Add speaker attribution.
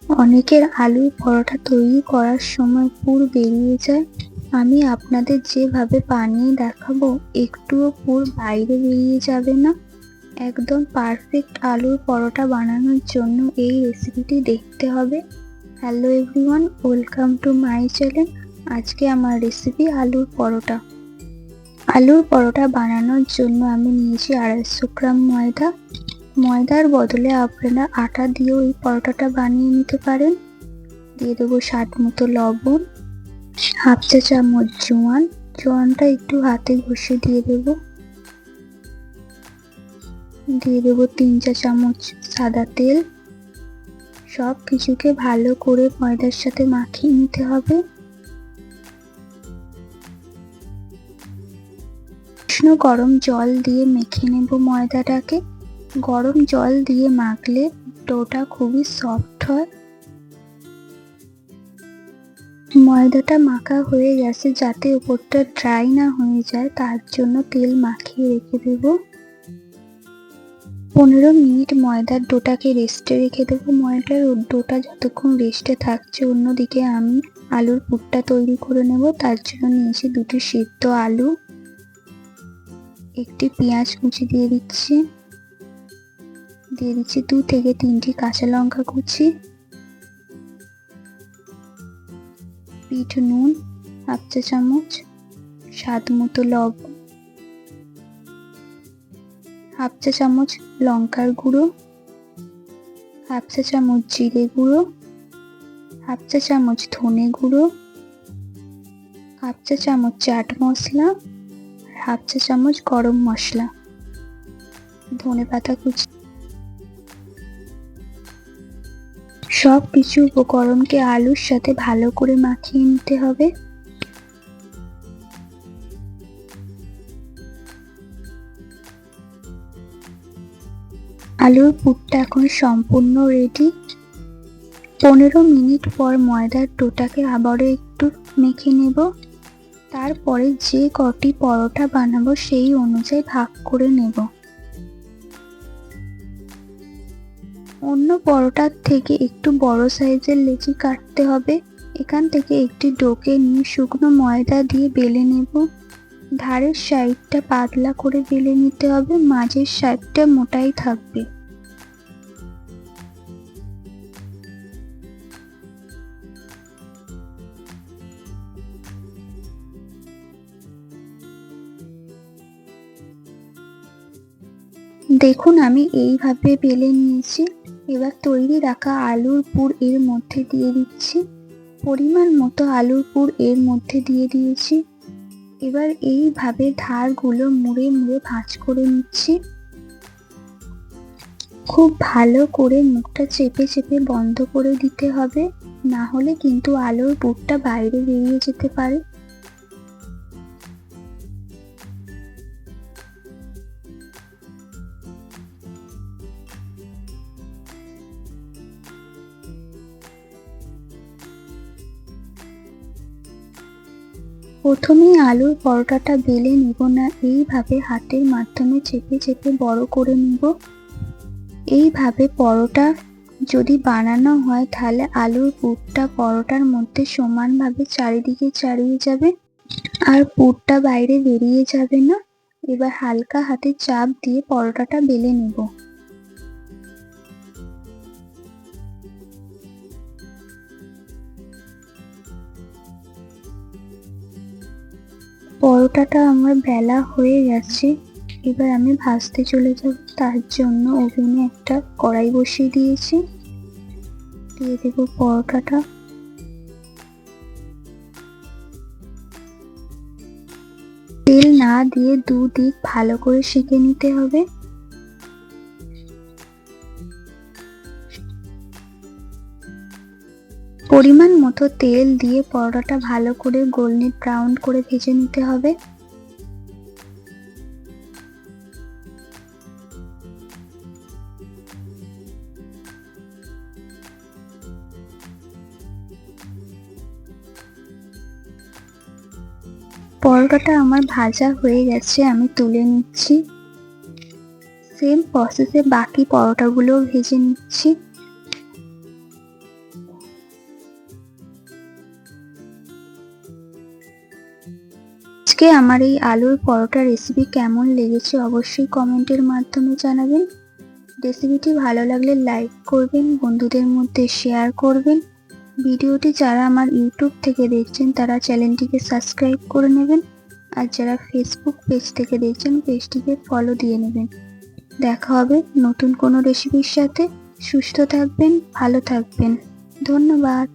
Speaker 1: অনেকের আলুর পরোটা তৈরি করার সময় পুর বেরিয়ে যায়। আমি আপনাদের যেভাবে বানিয়ে দেখাবো একটুও পুর বাইরে বেরিয়ে যাবে না। একদম পারফেক্ট আলুর পরোটা বানানোর জন্য এই রেসিপিটি দেখতে হবে। Hello everyone, welcome to my channel. আজকে আমার রেসিপি আলুর পরোটা। আলুর পরোটা বানানোর জন্য আমি নিয়েছি 250 গ্রাম ময়দা। ময়দার বদলে আপনারা আটা দিয়েও এই পরোটাটা বানিয়ে নিতে পারেন। দিয়ে দেবো স্বাদ মতো লবণ, হাফ চা চামচ জোয়ান। জোয়ানটা একটু হাতে ঘষে দিয়ে দেবো। দিয়ে দেবো 3 চা চামচ সাদা তেল। সব কিছুকে ভালো করে ময়দার সাথে মাখিয়ে নিতে হবে। উষ্ণ গরম জল দিয়ে মেখে নেব ময়দাটাকে। গরম জল দিয়ে মাখলে ডোটা খুবই সফট হয়। ময়দাটা মাখা হয়ে গেছে, যাতে উপরটা ড্রাই না হয়ে যায় তার জন্য তেল মাখিয়ে রেখে দেব। 15 মিনিট ময়দার ডোটাকে রেস্টে রেখে দেবো। ময়দার ডোটা যতক্ষণ রেস্টে থাকছে, অন্যদিকে আমি আলুর পুরটা তৈরি করে নেব। তার জন্য নিয়েছি 2টি সিদ্ধ আলু, একটি পেঁয়াজ কুচি দিয়ে দিচ্ছি, 2 থেকে 3টি কাঁচা লঙ্কা কুচি, বিট নুন হাফ চা চামচ, স্বাদ মতো লবণ, হাফ চা চামচ লঙ্কার গুঁড়ো, হাফ চা চামচ জিরে গুঁড়ো, হাফ চা চামচ ধনে গুঁড়ো, হাফ চা চামচ চাট মশলা, হাফ চা চামচ গরম মশলা, ধনে পাতা কুচি। সব কিছু উপকরণকে আলুর সাথে ভালো করে মাখিয়ে নিতে হবে। আলুর পুরটা এখন সম্পূর্ণ রেডি। 15 মিনিট পর ময়দার ডোটাকে আবারও একটু মেখে নেব। তারপরে যে কটি পরোটা বানাবো সেই অনুযায়ী ভাগ করে নেব। অন্য পরোটার থেকে একটু বড় সাইজের লেচি কাটতে হবে। এখান থেকে একটি ডোকে নিয়ে শুকনো ময়দা দিয়ে বেলে নেব। ধারের সাইডটা পাতলা করে বেলে নিতে হবে, মাঝের সাইডটা মোটাই থাকবে। দেখুন, আমি এইভাবে বেলে নিয়েছি। এবার তৈরি রাখা আলুর পুর এর মধ্যে দিয়ে দিচ্ছি। পরিমাণ মতো আলুর পুর এর মধ্যে দিয়ে দিয়েছি। এবার এইভাবে ধারগুলো মুড়ে মুড়ে ভাঁজ করে নিচ্ছি। খুব ভালো করে মুখটা চেপে চেপে বন্ধ করে দিতে হবে, না হলে কিন্তু আলুর পুরটা বাইরে বেরিয়ে যেতে পারে। প্রথমেই আলুর পরোটাটা বেলে নিব না, এইভাবে হাতের মাধ্যমে চেপে চেপে বড় করে নিব। এইভাবে পরোটা যদি বানানো হয় তাহলে আলুর পুরটা পরোটার মধ্যে সমানভাবে চারিদিকে ছড়িয়ে যাবে আর পুরটা বাইরে বেরিয়ে যাবে না। এবার হালকা হাতে চাপ দিয়ে পরোটাটা বেলে নেব। পরোটাটা আমার বেলা হয়ে গেছে। এবার আমি ভাজতে চলে যাব। তার জন্য ওভেনে একটা কড়াই বসিয়ে দিয়েছি। দিয়ে দেব পরোটাটা। তেল না দিয়ে দুদিক ভালো করে সেঁকে নিতে হবে। পরিমাণ মতো তেল দিয়ে পরোটাটা ভালো করে গোল্ডেন ব্রাউন করে ভেজে নিতে হবে। পরোটাটা আমার ভাজা হয়ে গেছে, আমি তুলে নিচ্ছি। সেম প্রসেসে বাকি পরোটাগুলোও ভেজে নিচ্ছি। আজকে আমার এই আলুর পরোটা রেসিপি কেমন লেগেছে অবশ্যই কমেন্টের মাধ্যমে জানাবেন। রেসিপিটি ভালো লাগলে লাইক করবেন, বন্ধুদের মধ্যে শেয়ার করবেন। ভিডিওটি যারা আমার ইউটিউব থেকে দেখছেন তারা চ্যানেলটিকে সাবস্ক্রাইব করে নেবেন, আর যারা ফেসবুক পেজ থেকে দেখছেন পেজটিকে ফলো দিয়ে নেবেন। দেখা হবে নতুন কোনো রেসিপির সাথে। সুস্থ থাকবেন, ভালো থাকবেন। ধন্যবাদ।